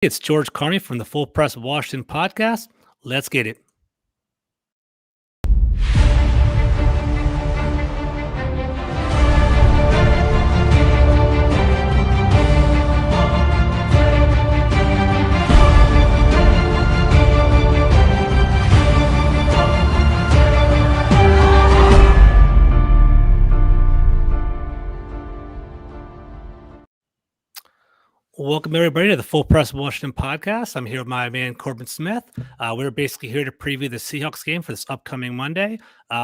It's George Carney from the Full Press Washington podcast. Let's get it. Welcome, everybody, to the Full Press Washington podcast. I'm here with my man, Corbin Smith. We're basically here to preview the Seahawks game for this upcoming Monday.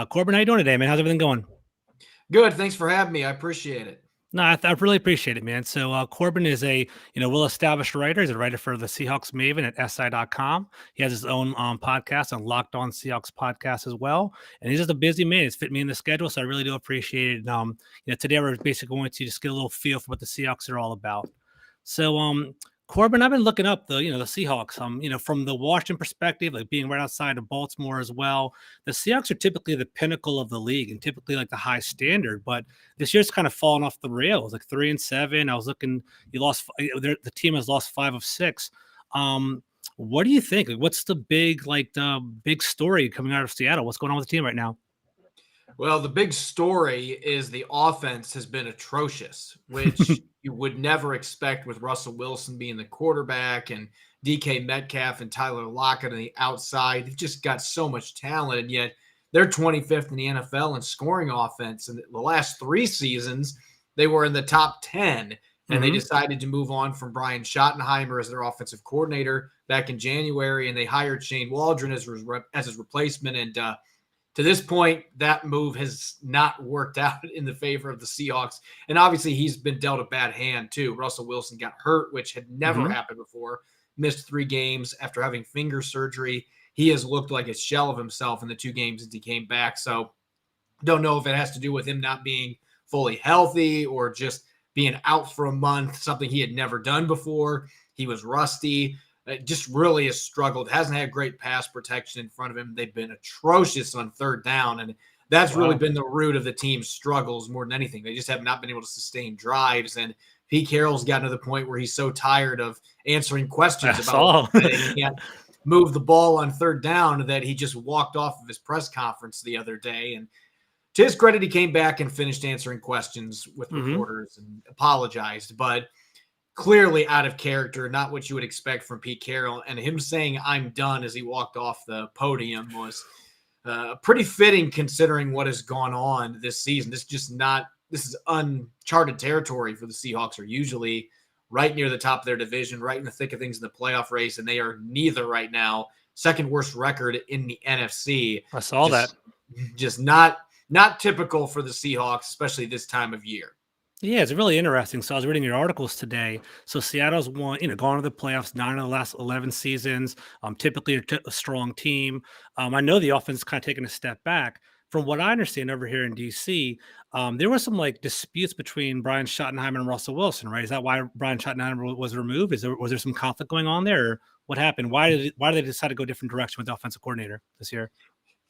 Corbin, how you doing today, man? How's everything going? Good. Thanks for having me. I appreciate it. No, I really appreciate it, man. So Corbin is a well-established writer. He's a writer for the Seahawks Maven at SI.com. He has his own podcast on Locked On Seahawks podcast as well. And he's just a busy man. It's fit me in the schedule, so I really do appreciate it. Today we're basically going to just get a little feel for what the Seahawks are all about. So, Corbin, I've been looking up the Seahawks, from the Washington perspective, like being right outside of Baltimore as well. The Seahawks are typically the pinnacle of the league and typically like the high standard, but this year's kind of fallen off the rails, like 3-7. I was looking, the team has lost 5 of 6. What do you think? Like, what's the big story coming out of Seattle? What's going on with the team right now? Well, the big story is the offense has been atrocious, which you would never expect with Russell Wilson being the quarterback and DK Metcalf and Tyler Lockett on the outside. They've just got so much talent, and yet they're 25th in the NFL in scoring offense. And the last 3 seasons, they were in the top 10, and they decided to move on from Brian Schottenheimer as their offensive coordinator back in January, and they hired Shane Waldron as his replacement. And to this point, that move has not worked out in the favor of the Seahawks. And obviously, he's been dealt a bad hand, too. Russell Wilson got hurt, which had never happened before. Missed 3 games after having finger surgery. He has looked like a shell of himself in the 2 games since he came back. So don't know if it has to do with him not being fully healthy or just being out for a month, something he had never done before. He was rusty. Just really has struggled. Hasn't had great pass protection in front of him. They've been atrocious on 3rd down, and that's really been the root of the team's struggles more than anything. They just have not been able to sustain drives, and Pete Carroll's gotten to the point where he's so tired of answering questions about that he can't move the ball on 3rd down that he just walked off of his press conference the other day. And to his credit, he came back and finished answering questions with reporters and apologized, but clearly out of character, not what you would expect from Pete Carroll. And him saying, "I'm done," as he walked off the podium was pretty fitting considering what has gone on this season. This is uncharted territory for the Seahawks. Are usually right near the top of their division, right in the thick of things in the playoff race, and they are neither right now. 2nd worst record in the NFC. I saw that. Just not typical for the Seahawks, especially this time of year. Yeah, it's really interesting. So I was reading your articles today. So Seattle's gone to the playoffs 9 of the last 11 seasons. Typically a strong team. I know the offense is kind of taking a step back. From what I understand over here in DC, there were some disputes between Brian Schottenheimer and Russell Wilson, right? Is that why Brian Schottenheimer was removed? Was there some conflict going on there? Or what happened? Why did they decide to go a different direction with the offensive coordinator this year?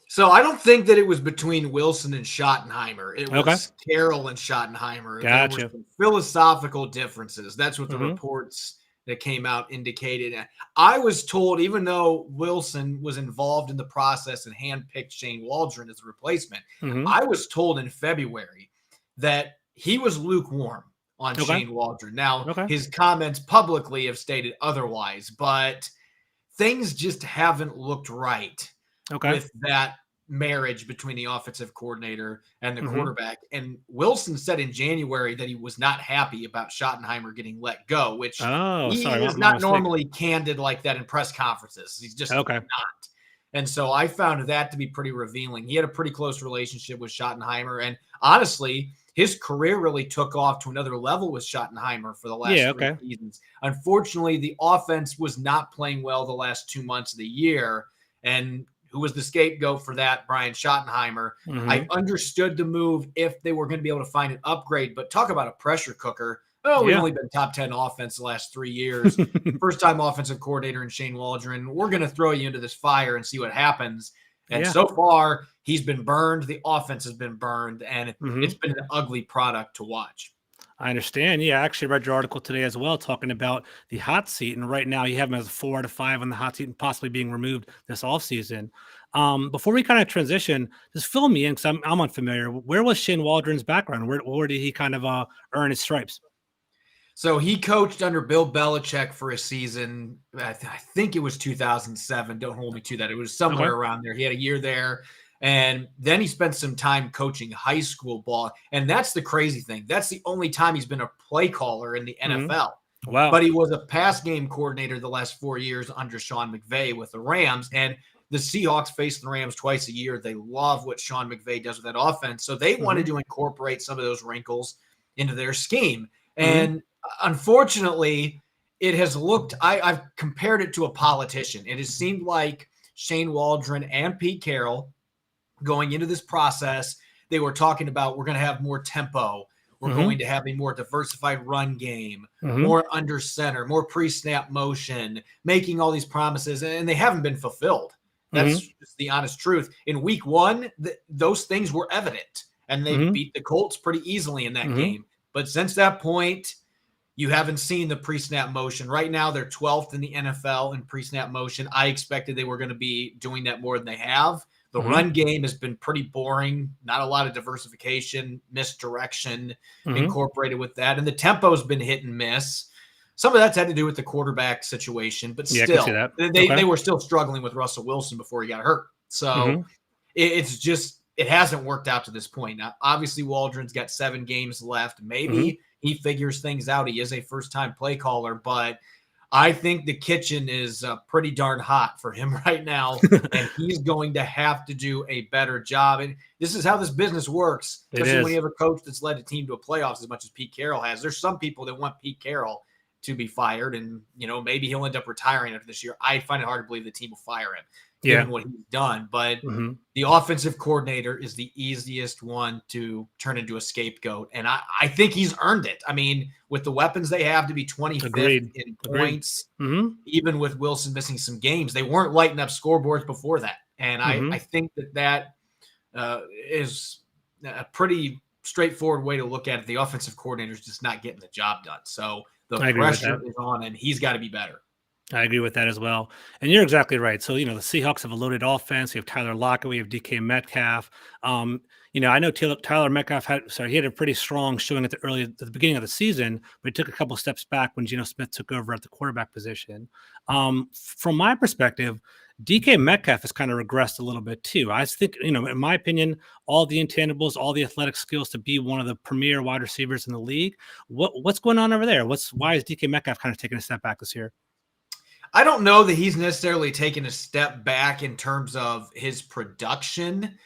So I don't think that it was between Wilson and Schottenheimer. It was Carroll and Schottenheimer. Gotcha. There were some philosophical differences. That's what the reports that came out indicated. I was told, even though Wilson was involved in the process and handpicked Shane Waldron as a replacement, I was told in February that he was lukewarm on Shane Waldron. Now, his comments publicly have stated otherwise, but things just haven't looked right. With that marriage between the offensive coordinator and the quarterback. And Wilson said in January that he was not happy about Schottenheimer getting let go, which he is not normally candid like that in press conferences. He's just not. And so I found that to be pretty revealing. He had a pretty close relationship with Schottenheimer. And honestly, his career really took off to another level with Schottenheimer for the last 3 seasons. Unfortunately, the offense was not playing well the last 2 months of the year. And who was the scapegoat for that, Brian Schottenheimer. I understood the move if they were going to be able to find an upgrade, but talk about a pressure cooker. We've only been top 10 offense the last 3 years. First-time offensive coordinator in Shane Waldron. We're going to throw you into this fire and see what happens. And so far, he's been burned. The offense has been burned, and it's been an ugly product to watch. I understand. Yeah, I actually read your article today as well, talking about the hot seat. And right now you have him as 4 out of 5 on the hot seat and possibly being removed this offseason. Before we kind of transition, just fill me in because I'm unfamiliar. Where was Shane Waldron's background? Where did he kind of earn his stripes? So he coached under Bill Belichick for a season. I think it was 2007. Don't hold me to that. It was somewhere around there. He had a year there. And then he spent some time coaching high school ball. And that's the crazy thing. That's the only time he's been a play caller in the NFL. Wow. But he was a pass game coordinator the last 4 years under Sean McVay with the Rams. And the Seahawks face the Rams twice a year. They love what Sean McVay does with that offense. So they wanted to incorporate some of those wrinkles into their scheme. And unfortunately, it has looked, I've compared it to a politician. It has seemed like Shane Waldron and Pete Carroll going into this process, they were talking about, we're going to have more tempo. We're going to have a more diversified run game, more under center, more pre-snap motion, making all these promises, and they haven't been fulfilled. That's just the honest truth. In week one, those things were evident, and they beat the Colts pretty easily in that game. But since that point, you haven't seen the pre-snap motion. Right now, they're 12th in the NFL in pre-snap motion. I expected they were going to be doing that more than they have. The run game has been pretty boring. Not a lot of diversification, misdirection incorporated with that. And the tempo's been hit and miss. Some of that's had to do with the quarterback situation, but still, they were still struggling with Russell Wilson before he got hurt. So it's just, it hasn't worked out to this point. Now, obviously, Waldron's got 7 games left. Maybe he figures things out. He is a first-time play caller, but I think the kitchen is pretty darn hot for him right now, and he's going to have to do a better job. And this is how this business works, especially when you have a coach that's led a team to a playoffs as much as Pete Carroll has. There's some people that want Pete Carroll to be fired, and maybe he'll end up retiring after this year. I find it hard to believe the team will fire him, given what he's done. But the offensive coordinator is the easiest one to turn into a scapegoat, and I think he's earned it. I mean, with the weapons they have to be 25th in points, even with Wilson missing some games, they weren't lighting up scoreboards before that. And I think that is a pretty straightforward way to look at it. The offensive coordinator is just not getting the job done. So the pressure is on, and he's got to be better. I agree with that as well. And you're exactly right. So, the Seahawks have a loaded offense. We have Tyler Lockett. We have DK Metcalf. I know Tyler Metcalf he had a pretty strong showing at the beginning of the season, but he took a couple steps back when Geno Smith took over at the quarterback position. From my perspective, DK Metcalf has kind of regressed a little bit too. I think, in my opinion, all the intangibles, all the athletic skills to be one of the premier wide receivers in the league. What's going on over there? Why is DK Metcalf kind of taking a step back this year? I don't know that he's necessarily taken a step back in terms of his production.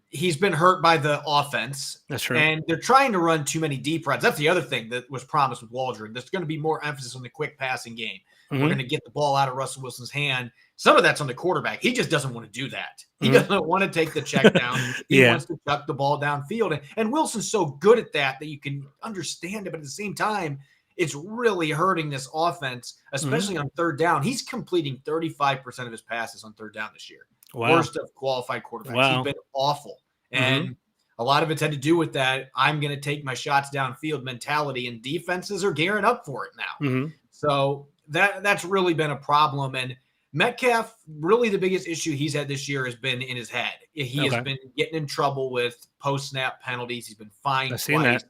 He's been hurt by the offense. That's true. And they're trying to run too many deep runs. That's the other thing that was promised with Waldron. There's going to be more emphasis on the quick passing game. We're going to get the ball out of Russell Wilson's hand. Some of that's on the quarterback. He just doesn't want to do that. He doesn't want to take the check down. He wants to chuck the ball downfield. And Wilson's so good at that you can understand it. But at the same time, it's really hurting this offense, especially on third down. He's completing 35% of his passes on third down this year. Wow. Worst of qualified quarterbacks. He's been awful. And a lot of it's had to do with that I'm going to take my shots downfield mentality, and defenses are gearing up for it now. So that's really been a problem. And Metcalf, really the biggest issue he's had this year has been in his head. He has been getting in trouble with post-snap penalties. He's been fined twice.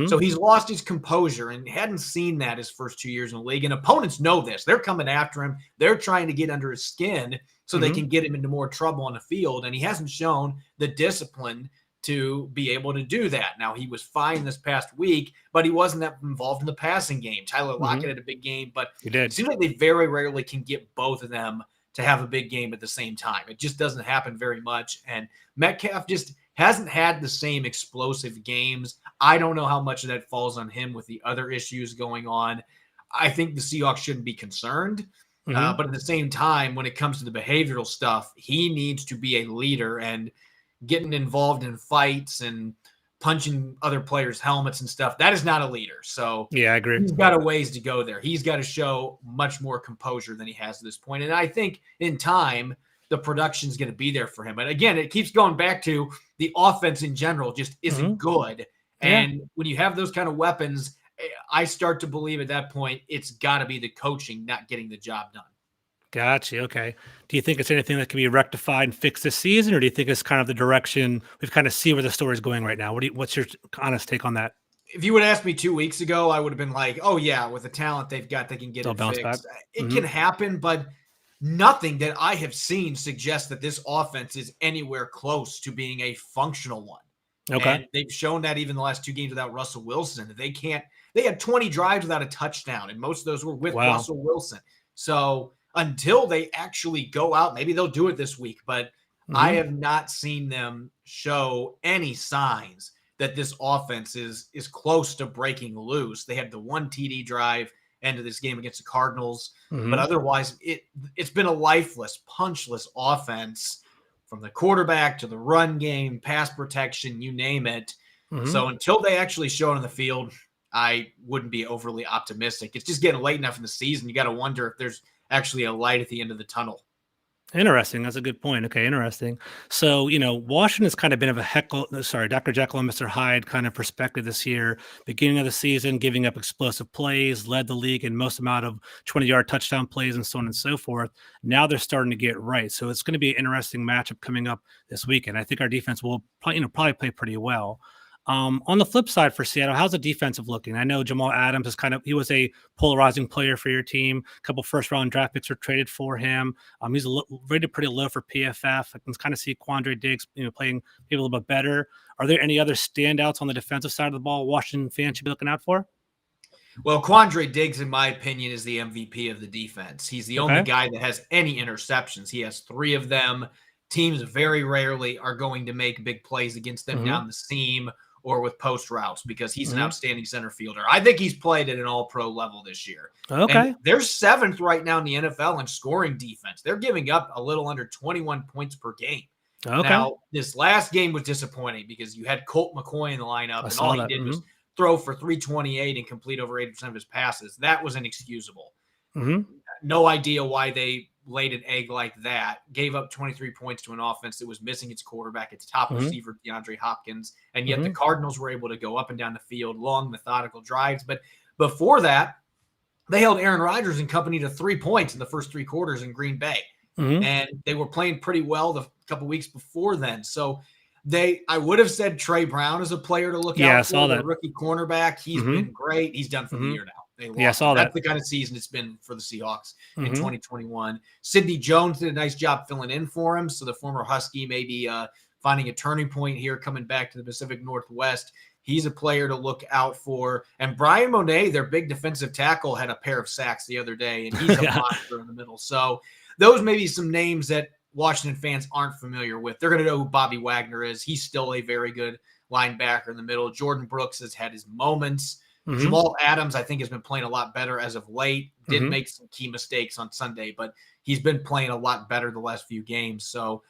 So he's lost his composure and hadn't seen that his first 2 years in the league. And opponents know this. They're coming after him. They're trying to get under his skin so they can get him into more trouble on the field. And he hasn't shown the discipline to be able to do that. Now, he was fine this past week, but he wasn't that involved in the passing game. Tyler Lockett had a big game, but it seems like they very rarely can get both of them to have a big game at the same time. It just doesn't happen very much. And Metcalf just hasn't had the same explosive games. I don't know how much of that falls on him with the other issues going on. I think the Seahawks shouldn't be concerned. But at the same time, when it comes to the behavioral stuff, he needs to be a leader, and getting involved in fights and punching other players' helmets and stuff, that is not a leader. So yeah, I agree. He's got a ways to go there. He's got to show much more composure than he has at this point. And I think in time, the production is going to be there for him. But again, it keeps going back to the offense in general just isn't good. Yeah. And when you have those kind of weapons, I start to believe at that point it's got to be the coaching not getting the job done. Gotcha. Okay. Do you think it's anything that can be rectified and fixed this season, or do you think it's kind of the direction we've kind of see where the story is going right now? What's your honest take on that? If you would ask me 2 weeks ago, I would have been like, oh, yeah, with the talent they've got, they can get They'll it bounce back. fixed. It Hmm. can happen, but nothing that I have seen suggests that this offense is anywhere close to being a functional one. Okay. And they've shown that even the last 2 games without Russell Wilson. They had 20 drives without a touchdown, and most of those were with Wow. Russell Wilson. So until they actually go out, maybe they'll do it this week, but I Hmm. have not seen them show any signs that this offense is close to breaking loose. They had the one TD drive into this game against the Cardinals, but Hmm. otherwise it's been a lifeless, punchless offense from the quarterback to the run game, pass protection, you name it. Hmm. So until they actually show it on the field, I wouldn't be overly optimistic. It's just getting late enough in the season. You got to wonder if there's actually a light at the end of the tunnel. Interesting. That's a good point. Okay, interesting. So, Washington's kind of been of a Dr. Jekyll and Mr. Hyde kind of perspective this year. Beginning of the season, giving up explosive plays, led the league in most amount of 20-yard touchdown plays and so on and so forth. Now they're starting to get right. So it's going to be an interesting matchup coming up this weekend. I think our defense will probably play pretty well. On the flip side for Seattle, how's the defensive looking? I know Jamal Adams he was a polarizing player for your team. A couple first round draft picks were traded for him. He's rated pretty low for PFF. I can kind of see Quandre Diggs, playing maybe a little bit better. Are there any other standouts on the defensive side of the ball Washington fans should be looking out for? Well, Quandre Diggs, in my opinion, is the MVP of the defense. He's the only Okay. guy that has any interceptions. He has 3 of them. Teams very rarely are going to make big plays against them Hmm. down the seam or with post routes because he's an Hmm. outstanding center fielder. I think he's played at an all-pro level this year. And Okay. they're 7th right now in the NFL in scoring defense. They're giving up a little under 21 points per game. Okay. Now, this last game was disappointing because you had Colt McCoy in the lineup, I and all saw he that. did Hmm. was throw for 328 and complete over 80% of his passes. That was inexcusable. Hmm. No idea why they laid an egg like that. Gave up 23 points to an offense that was missing its quarterback, its top Hmm. receiver, DeAndre Hopkins, and yet the Hmm. Cardinals were able to go up and down the field, long, methodical drives. But before that, they held Aaron Rodgers and company to 3 points in the first 3 quarters in Green Bay. Hmm. And they were playing pretty well the couple weeks before then. So I would have said Trey Brown is a player to look Yeah, I out saw for, the that. rookie cornerback. He's Hmm. been great. He's done for the Hmm. year now. They Yeah, I lost him. saw That's that. the kind of season it's been for the Seahawks in Hmm. 2021. Sidney Jones did a nice job filling in for him. So the former Husky may be finding a turning point here coming back to the Pacific Northwest. He's a player to look out for. And Brian Monet, their big defensive tackle, had a pair of sacks the other day, and he's a Yeah. monster in the middle. So those may be some names that Washington fans aren't familiar with. They're going to know who Bobby Wagner is. He's still a very good linebacker in the middle. Jordan Brooks has had his moments. Hmm. Jamal Adams, I think, has been playing a lot better as of late. Did Hmm. make some key mistakes on Sunday, but he's been playing a lot better the last few games. So,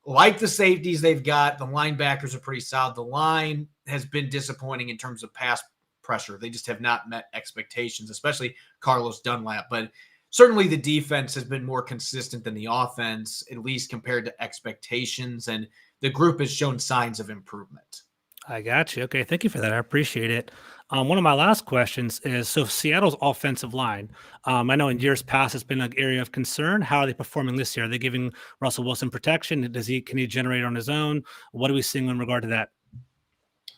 like the safeties they've got, the linebackers are pretty solid. The line has been disappointing in terms of pass pressure. They just have not met expectations, especially Carlos Dunlap. But certainly the defense has been more consistent than the offense, at least compared to expectations. And the group has shown signs of improvement. I got you. Okay, thank you for that. I appreciate it. One of my last questions is: so Seattle's offensive line. I know in years past it's been an area of concern. How are they performing this year? Are they giving Russell Wilson protection? Can he generate on his own? What are we seeing in regard to that?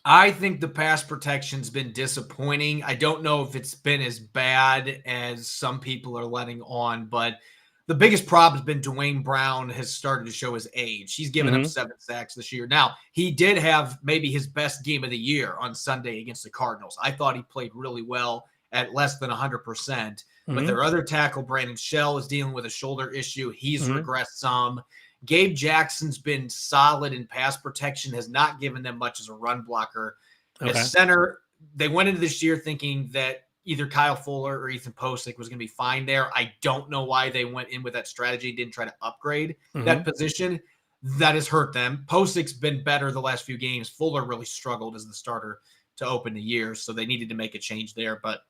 I think the pass protection's been disappointing. I don't know if it's been as bad as some people are letting on, but the biggest problem has been Dwayne Brown has started to show his age. He's given up Hmm. 7 sacks this year. Now, he did have maybe his best game of the year on Sunday against the Cardinals. I thought he played really well at less than 100%. But Hmm. their other tackle, Brandon Shell, is dealing with a shoulder issue. He's Hmm. regressed some. Gabe Jackson's been solid in pass protection, has not given them much as a run blocker. Okay. As center, they went into this year thinking that either Kyle Fuller or Ethan Posick was going to be fine there. I don't know why they went in with that strategy, didn't try to upgrade Hmm. that position. That has hurt them. Posick's been better the last few games. Fuller really struggled as the starter to open the year, so they needed to make a change there. But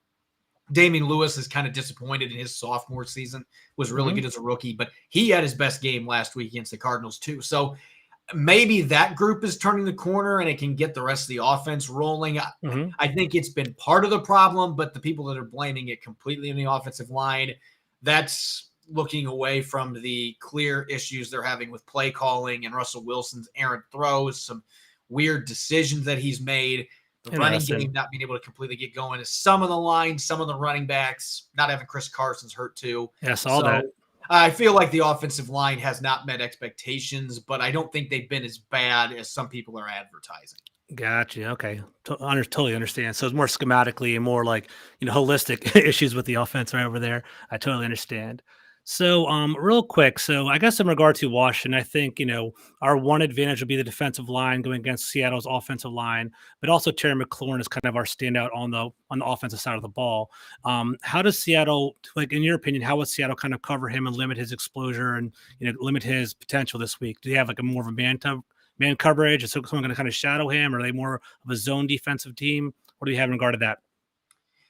Damian Lewis is kind of disappointed in his sophomore season, was really Hmm. good as a rookie, but he had his best game last week against the Cardinals too. So maybe that group is turning the corner and it can get the rest of the offense rolling. Mhm. I think it's been part of the problem, but the people that are blaming it completely on the offensive line, that's looking away from the clear issues they're having with play calling and Russell Wilson's errant throws, some weird decisions that he's made, the running game not being able to completely get going. Some of the line, some of the running backs, not having Chris Carson's hurt too. Yeah, I saw that. I feel like the offensive line has not met expectations, but I don't think they've been as bad as some people are advertising. Gotcha. Okay. Totally understand. So it's more schematically and more like, holistic issues with the offense right over there. I totally understand. So, real quick. So I guess in regard to Washington, I think, our one advantage would be the defensive line going against Seattle's offensive line, but also Terry McLaurin is kind of our standout on the offensive side of the ball. How does Seattle, like in your opinion, how would Seattle kind of cover him and limit his exposure and, limit his potential this week? Do they have like a more of a man coverage? Is someone going to kind of shadow him? Or are they more of a zone defensive team? What do you have in regard to that?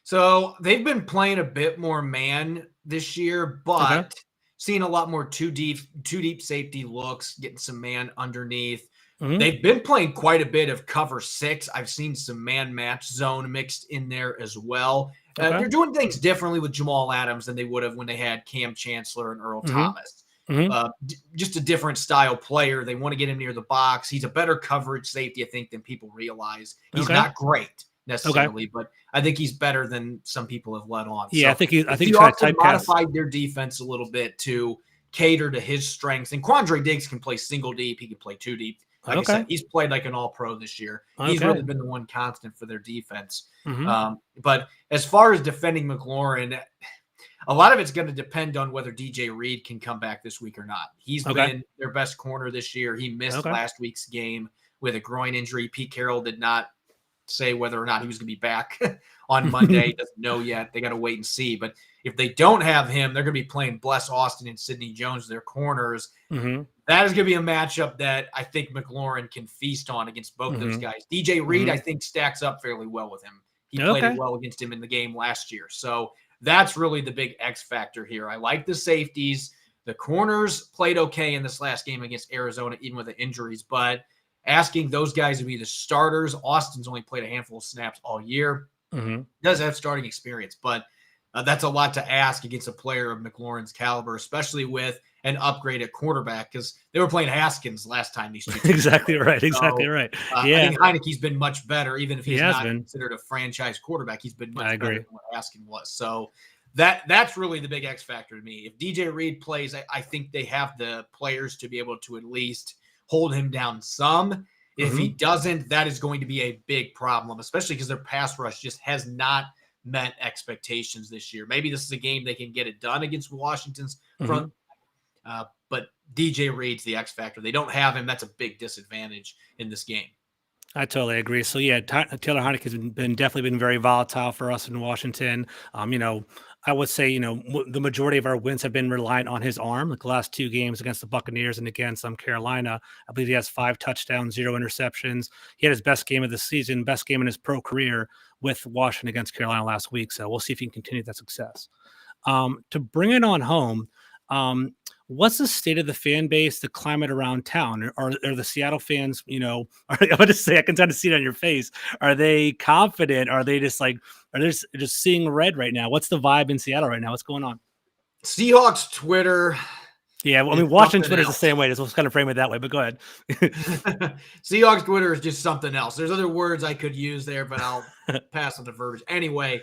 So they've been playing a bit more man this year, but seeing a lot more two deep safety looks, getting some man underneath. Mm-hmm. They've been playing quite a bit of cover 6. I've seen some man match zone mixed in there as well. They're doing things differently with Jamal Adams than they would have when they had Cam Chancellor and Earl Thomas. Mm-hmm. Just a different style player. They want to get him near the box. He's a better coverage safety, I think, than people realize. He's not great necessarily, but I think he's better than some people have let on. Yeah, so I think also modified their defense a little bit to cater to his strengths. And Quandre Diggs can play single deep. He can play 2 deep. Like I said, he's played like an all-pro this year. He's really been the one constant for their defense. Mm-hmm. But as far as defending McLaurin, a lot of it's going to depend on whether DJ Reed can come back this week or not. He's been their best corner this year. He missed last week's game with a groin injury. Pete Carroll did not say whether or not he was going to be back on Monday. Doesn't know yet. They got to wait and see. But if they don't have him, they're going to be playing Bless Austin and Sidney Jones, their corners. Mm-hmm. That is going to be a matchup that I think McLaurin can feast on against both those guys. DJ Reed, I think, stacks up fairly well with him. He played it well against him in the game last year. So that's really the big X factor here. I like the safeties. The corners played okay in this last game against Arizona, even with the injuries, but asking those guys to be the starters. Austin's only played a handful of snaps all year. Mm-hmm. Does have starting experience, but that's a lot to ask against a player of McLaurin's caliber, especially with an upgrade at quarterback, because they were playing Haskins last time these two. Exactly right. Yeah, I think Heineke's been much better, even if he's not considered a franchise quarterback. He's been much better than what Haskins was. So that's really the big X factor to me. If DJ Reed plays, I think they have the players to be able to at least hold him down some. If he doesn't, that is going to be a big problem, especially because their pass rush just has not met expectations this year. Maybe this is a game they can get it done against Washington's front. But DJ Reed's the X factor. They don't have him. That's a big disadvantage in this game. I totally agree. So yeah, Taylor Heinicke has definitely been very volatile for us in Washington. I would say, the majority of our wins have been reliant on his arm. Like the last 2 games against the Buccaneers and against Carolina, I believe he has 5 touchdowns, 0 interceptions. He had his best game of the season, best game in his pro career with Washington against Carolina last week. So we'll see if he can continue that success. To bring it on home, what's the state of the fan base, the climate around town? Are the Seattle fans, I'm going to say, I can kind of see it on your face. Are they confident? Are they just are they just seeing red right now? What's the vibe in Seattle right now? What's going on? Seahawks Twitter. Yeah, well, I mean, Washington Twitter is the same way. Just kind of frame it that way, but go ahead. Seahawks Twitter is just something else. There's other words I could use there, but I'll pass on the verbiage. Anyway,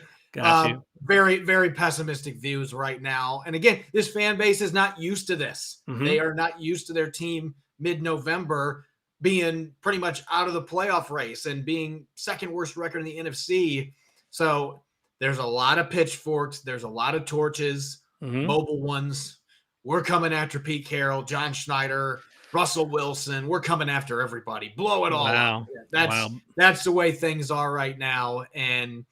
very, very pessimistic views right now. And again, this fan base is not used to this. Mm-hmm. They are not used to their team mid-November being pretty much out of the playoff race and being second worst record in the NFC. So there's a lot of pitchforks. There's a lot of torches, mobile ones. We're coming after Pete Carroll, John Schneider, Russell Wilson. We're coming after everybody. Blow it all out. That's the way things are right now. And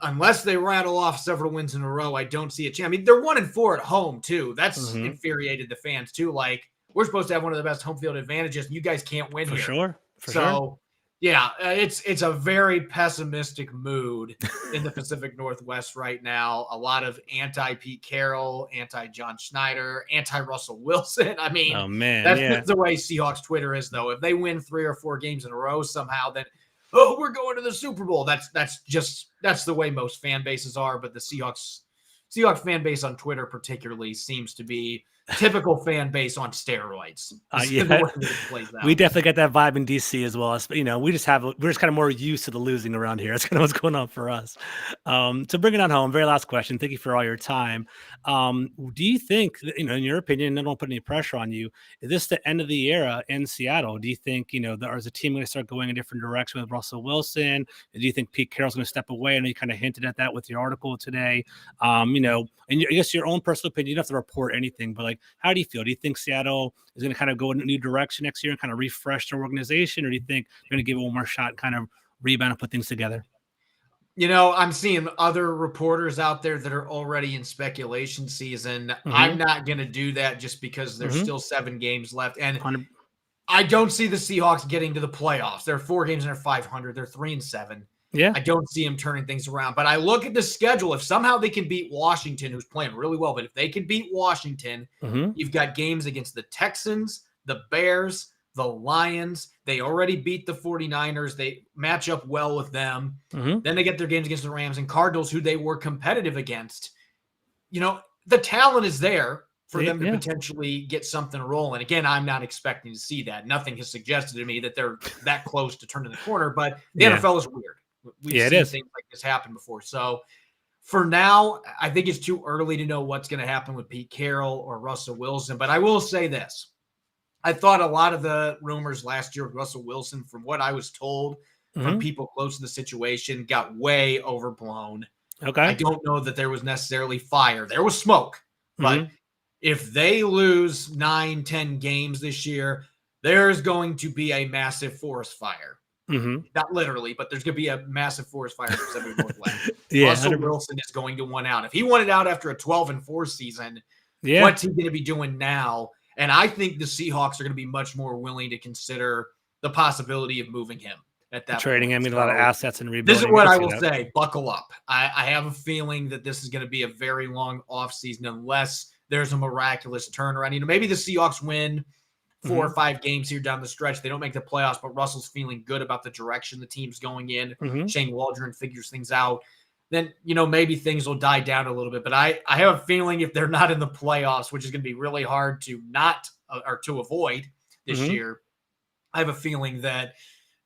unless they rattle off several wins in a row, I don't see a chance. I mean, they're 1-4 at home too. That's infuriated the fans too. Like, we're supposed to have one of the best home field advantages, and you guys can't win for here. Sure. So, Yeah, it's a very pessimistic mood in the Pacific Northwest right now. A lot of anti-Pete Carroll, anti-John Schneider, anti-Russell Wilson. I mean, Oh man, that's yeah. just the way Seahawks Twitter is, though. If they win 3 or 4 games in a row somehow, then we're going to the Super Bowl. That's the way most fan bases are. But the Seahawks fan base on Twitter particularly seems to be typical fan base on steroids. Yeah, The way that it plays out. we definitely get that vibe in DC as well. We're just kind of more used to the losing around here. That's kind of what's going on for us. To bring it on home, very last question. Thank you for all your time. Do you think, in your opinion, and I don't put any pressure on you, is this the end of the era in Seattle? Do you think, there's a team going to start going a different direction with Russell Wilson? Do you think Pete Carroll's going to step away? I know you kind of hinted at that with your article today. And I guess your own personal opinion, you don't have to report anything, but how do you feel? Do you think Seattle is going to kind of go in a new direction next year and kind of refresh their organization? Or do you think they're going to give it one more shot and kind of rebound and put things together? I'm seeing other reporters out there that are already in speculation season. I'm not going to do that just because there's still 7 games left. And 100. I don't see the Seahawks getting to the playoffs. They're 4 games and they're 500. They're 3-7. Yeah. I don't see them turning things around. But I look at the schedule. If somehow they can beat Washington, who's playing really well, but if they can beat Washington, you've got games against the Texans, the Bears, the Lions. They already beat the 49ers. They match up well with them. Then they get their games against the Rams and Cardinals, who they were competitive against. The talent is there for them to potentially get something rolling. Again, I'm not expecting to see that. Nothing has suggested to me that they're that close to turning the corner, but the NFL is weird. We've seen things like this happen before. So for now, I think it's too early to know what's going to happen with Pete Carroll or Russell Wilson. But I will say this. I thought a lot of the rumors last year with Russell Wilson, from what I was told from people close to the situation, got way overblown. Okay. I don't know that there was necessarily fire. There was smoke. But if they lose 9-10 games this year, there's going to be a massive forest fire. Not literally, but there's going to be a massive forest fire in the Pacific Northwest. Russell Wilson is going to want out. If he wanted out after a 12-4 season, what's he going to be doing now? And I think the Seahawks are going to be much more willing to consider the possibility of moving him at that trading point. him, a lot of assets and rebuilding. This is what I will say. Buckle up. I have a feeling that this is going to be a very long offseason unless there's a miraculous turnaround. Maybe the Seahawks win 4 or 5 games here down the stretch. They don't make the playoffs, but Russell's feeling good about the direction the team's going in. Shane Waldron figures things out. Then, maybe things will die down a little bit. But I have a feeling if they're not in the playoffs, which is going to be really hard to to avoid this year, I have a feeling that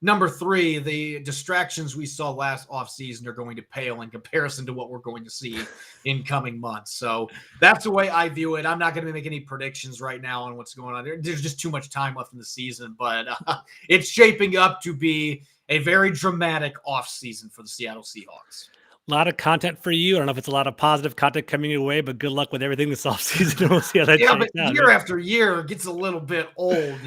number 3, the distractions we saw last offseason are going to pale in comparison to what we're going to see in coming months. So that's the way I view it. I'm not going to make any predictions right now on what's going on. There's just too much time left in the season, but it's shaping up to be a very dramatic offseason for the Seattle Seahawks. A lot of content for you. I don't know if it's a lot of positive content coming your way, but good luck with everything this offseason. We'll see how that but year after year it gets a little bit old,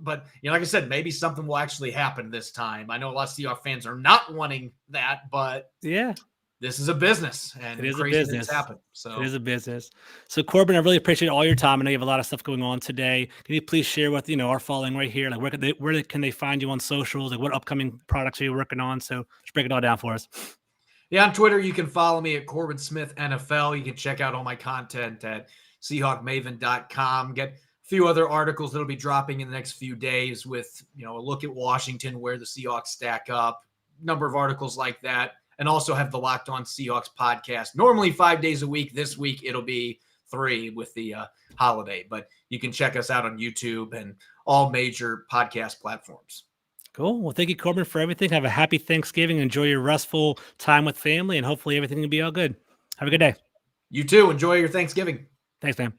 But, like I said, maybe something will actually happen this time. I know a lot of Seahawks fans are not wanting that, but this is a business, and it is crazy a business. things happen. So it is a business. So Corbin, I really appreciate all your time. I know you have a lot of stuff going on today. Can you please share with our following right here? Where can they find you on socials? What upcoming products are you working on? So just break it all down for us. Yeah, on Twitter, you can follow me at Corbin Smith NFL. You can check out all my content at SeahawkMaven.com. Get a few other articles that'll be dropping in the next few days with, a look at Washington, where the Seahawks stack up, number of articles like that, and also have the Locked On Seahawks podcast. Normally 5 days a week. This week, it'll be 3 with the holiday. But you can check us out on YouTube and all major podcast platforms. Cool. Well, thank you, Corbin, for everything. Have a happy Thanksgiving. Enjoy your restful time with family, and hopefully everything will be all good. Have a good day. You too. Enjoy your Thanksgiving. Thanks, man.